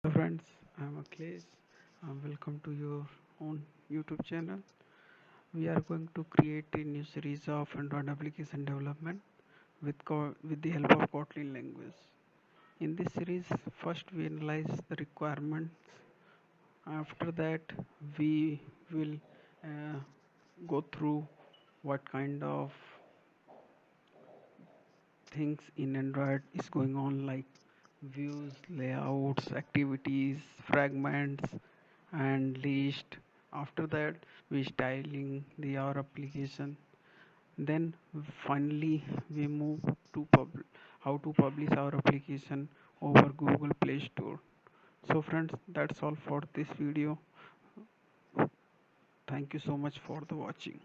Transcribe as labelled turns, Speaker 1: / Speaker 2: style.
Speaker 1: Hello friends, I'm Akhilesh. Welcome to your own YouTube channel. We are going to create a new series of Android application development with the help of Kotlin language. In this series, first we analyze the requirements. After that, we will uh, go through what kind of things in Android is going on, like views, layouts, activities, fragments, and list. After that, we styling the our application. Then finally we move to how to publish our application over Google Play Store. So friends, that's all for this video. Thank you so much for the watching.